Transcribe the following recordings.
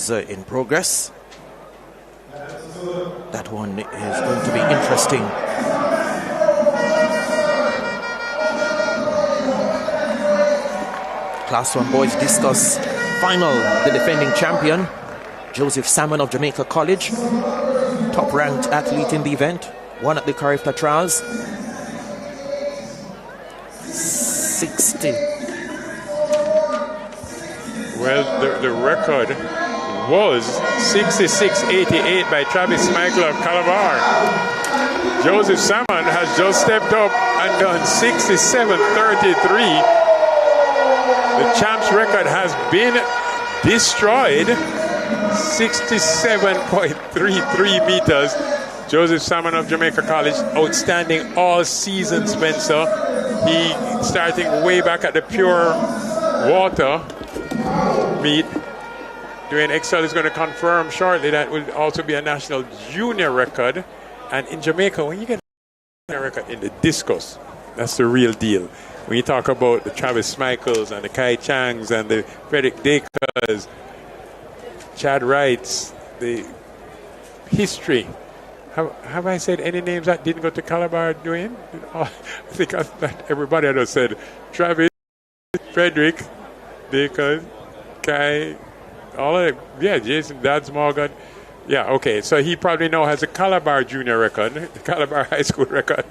is in progress. That one is going to be interesting. Class 1 boys discus final. The defending champion, Joseph Salmon of Jamaica College, top ranked athlete in the event, won at the Carifta Trials. 60. Well, the record was 66.88 by Travis Michael of Calabar. Joseph Salmon has just stepped up and done 67.33. The champ's record has been destroyed. 67.33 meters. Joseph Salmon of Jamaica College, outstanding all season, Spencer. He starting way back at the pure water meet. Dwayne Excel is going to confirm shortly that will also be a national junior record. And in Jamaica, when you get a record in the discus, that's the real deal. When you talk about the Travis Michaels and the Kai Changs and the Frederick Dakers, Chad Wrights, the history. Have I said any names that didn't go to Calabar, Dwayne? I think everybody had said Travis, Frederick, Dakers, Kai, all of them. Yeah, Jason, Dad's Morgan. Yeah, okay. So he probably now has a Calabar junior record, the Calabar high school record.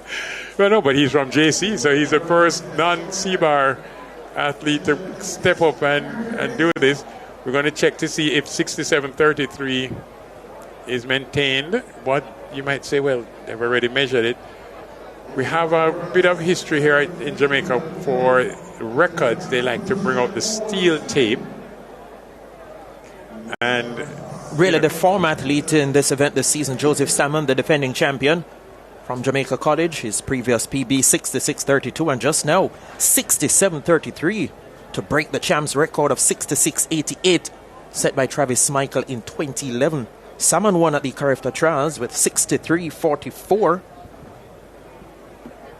Well, no, but he's from JC, so he's the first non-CBAR athlete to step up and do this. We're going to check to see if 67.33 is maintained. What you might say, well, they've already measured it. We have a bit of history here in Jamaica for records. They like to bring out the steel tape. And really, the former athlete in this event this season, Joseph Salmon, the defending champion from Jamaica College. His previous PB 66.32 and just now 67.33 to break the champ's record of 66.88 set by Travis Michael in 2011. Salmon won at the Carifta Trials with 63.44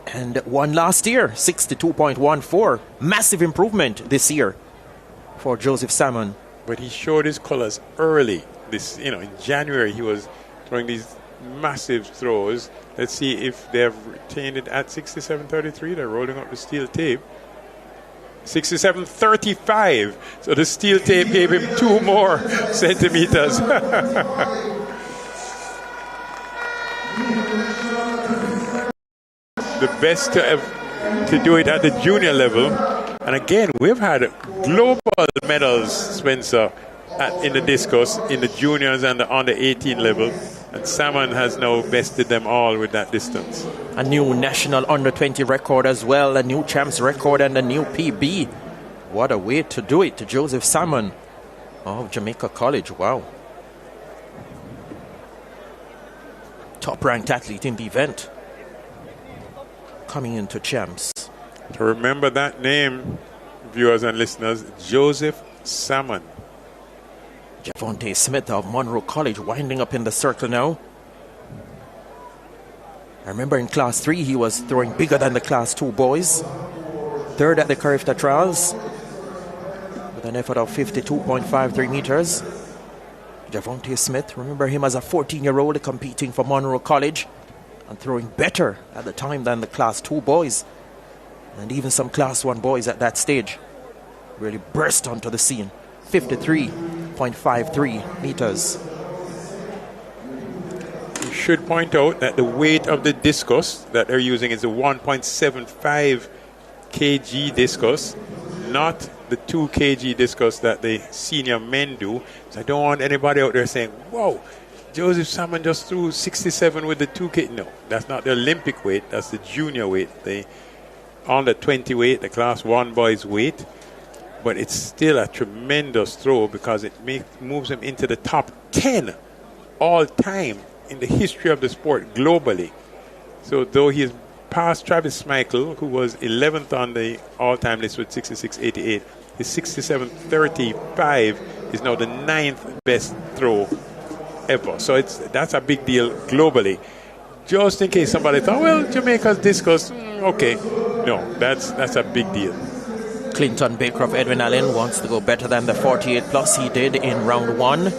and won last year 62.14. Massive improvement this year for Joseph Salmon. But he showed his colors early. In January he was throwing these massive throws. Let's see if they have retained it at 67.33. They're rolling up the steel tape. 67.35. So the steel tape gave him 2 more centimeters. The best to do it at the junior level. And again, we've had global medals, Spencer, in the discus, in the juniors and the under 18 level. And Salmon has now bested them all with that distance. A new national under 20 record as well, a new champs record and a new PB. What a way to do it to Joseph Salmon of Jamaica College. Wow. Top ranked athlete in the event. Coming into champs. To remember that name, viewers and listeners, Joseph Salmon. Javonte Smith of Monroe College winding up in the circle now. I remember in Class 3 he was throwing bigger than the Class 2 boys. Third at the Carifta Trials with an effort of 52.53 meters. Javonte Smith, remember him as a 14-year-old competing for Monroe College and throwing better at the time than the Class 2 boys and even some Class 1 boys at that stage. Really burst onto the scene. 53.53 meters. You should point out that the weight of the discus that they're using is a 1.75 kg discus, not the 2 kg discus that the senior men do. So I don't want anybody out there saying, whoa, Joseph Salmon just threw 67 with the 2 kg. No, that's not the Olympic weight, that's the junior weight, the under 20 weight, the Class 1 boys weight. But it's still a tremendous throw because it moves him into the top 10 all time in the history of the sport globally. So though he has passed Travis Michael, who was 11th on the all-time list with 66.88, his 67.35 is now the 9th best throw ever. So that's a big deal globally. Just in case somebody thought, well, Jamaica's discus, okay. No, that's a big deal. Clinton Baycroft Edwin Allen wants to go better than the 48 plus he did in round 1.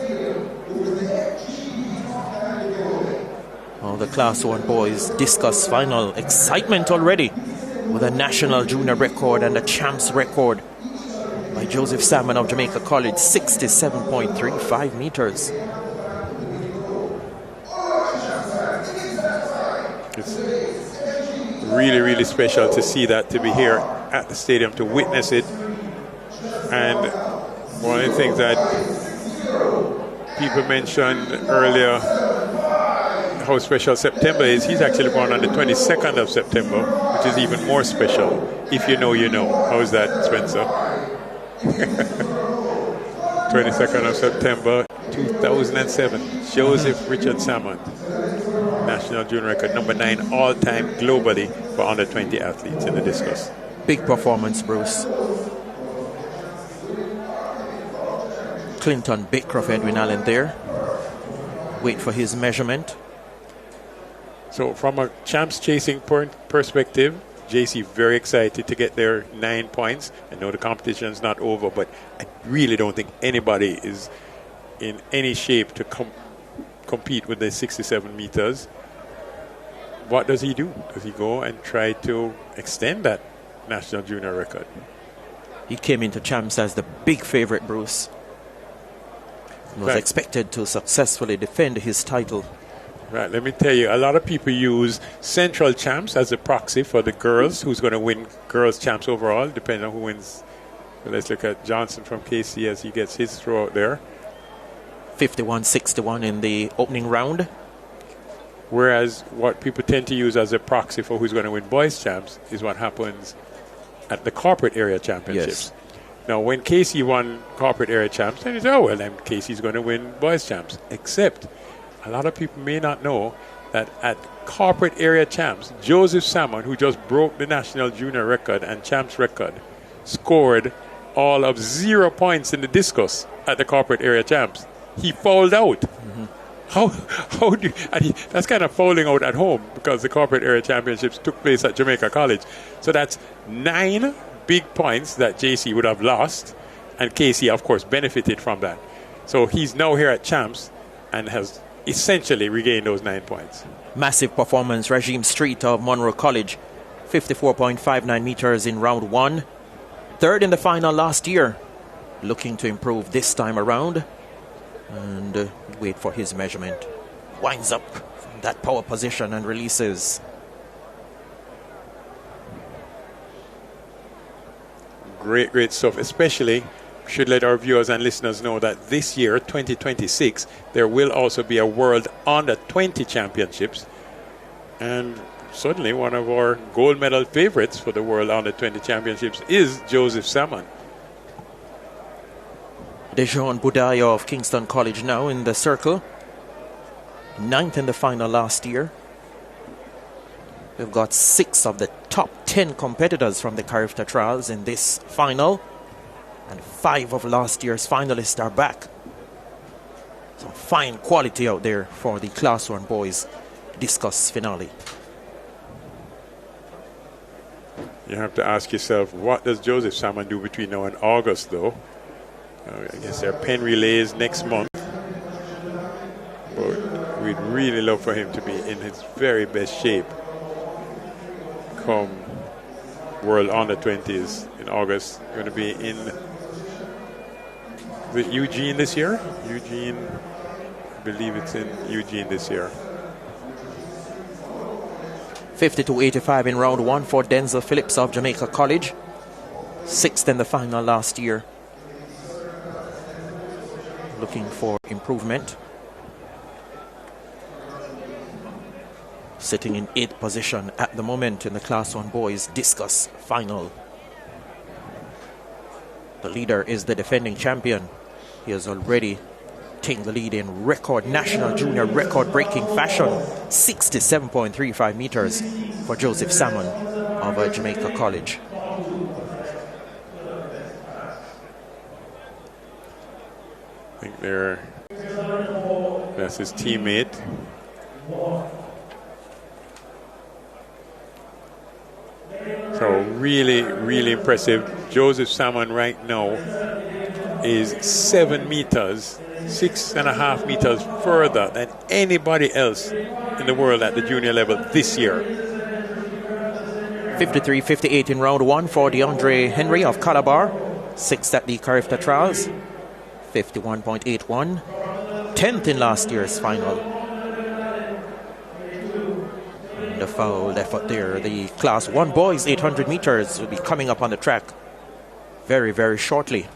Oh, the Class 1 boys discuss final. Excitement already with a national junior record and a champs record by Joseph Salmon of Jamaica College, 67.35 meters. It's really, really special to see that, to be here at the stadium, to witness it. And one of the things that people mentioned earlier, how special September is, he's actually born on the 22nd of September, which is even more special. If you know, you know. How's that, Spencer? 22nd of September 2007, Joseph Richard Salmon, national junior record, number 9 all-time globally for under 20 athletes in the discus. Big performance, Bruce. Clinton Baycroft Edwin Allen there. Wait for his measurement. So from a champs chasing perspective, JC very excited to get their 9 points. I know the competition is not over, but I really don't think anybody is in any shape to compete with the 67 meters. What does he do? Does he go and try to extend that national junior record? He came into champs as the big favorite, Bruce. He was expected to successfully defend his title. Right, let me tell you, a lot of people use Central Champs as a proxy for the girls, who's going to win girls champs overall, depending on who wins. So let's look at Johnson from KC as he gets his throw out there. 51-61 in the opening round. Whereas what people tend to use as a proxy for who's going to win boys champs is what happens at the corporate area championships. Yes. Now, when Casey won corporate area champs, then you say, oh, well, then Casey's going to win boys champs. Except a lot of people may not know that at corporate area champs, Joseph Salmon, who just broke the national junior record and champs record, scored all of 0 points in the discus at the corporate area champs. He fouled out. Mm-hmm. How do you, that's kind of fouling out at home, because the corporate area championships took place at Jamaica College. So that's 9 big points that JC would have lost, and Casey, of course, benefited from that. So he's now here at champs and has essentially regained those 9 points. Massive performance, Regime Street of Monroe College, 54.59 meters in round 1. Third in the final last year, looking to improve this time around. And wait for his measurement. Winds up from that power position and releases. Great, great stuff. Especially, should let our viewers and listeners know that this year, 2026, there will also be a World Under 20 Championships. And suddenly, one of our gold medal favorites for the World Under 20 Championships is Joseph Salmon. Dejon Budaya of Kingston College now in the circle. 9th in the final last year. We've got 6 of the top 10 competitors from the Carifta Trials in this final. And 5 of last year's finalists are back. Some fine quality out there for the Class 1 boys discus finale. You have to ask yourself, what does Joseph Salmon do between now and August, though? I guess there are pen relays next month. But we'd really love for him to be in his very best shape come World Under 20s in August. Going to be in Eugene this year? Eugene, I believe it's in Eugene this year. 52.85 in round 1 for Denzel Phillips of Jamaica College. 6th in the final last year. Looking for improvement. Sitting in 8th position at the moment in the Class 1 boys discus final. The leader is the defending champion. He has already taken the lead in record national junior record breaking fashion. 67.35 meters for Joseph Salmon of Jamaica College. I think that's his teammate. So really, really impressive. Joseph Salmon right now is 7 meters, 6.5 meters further than anybody else in the world at the junior level this year. 53-58 in round one for DeAndre Henry of Calabar. 6th at the Carifta Trials. 51.81. 10th in last year's final. And the foul effort there. The Class 1 boys 800 meters will be coming up on the track very, very shortly.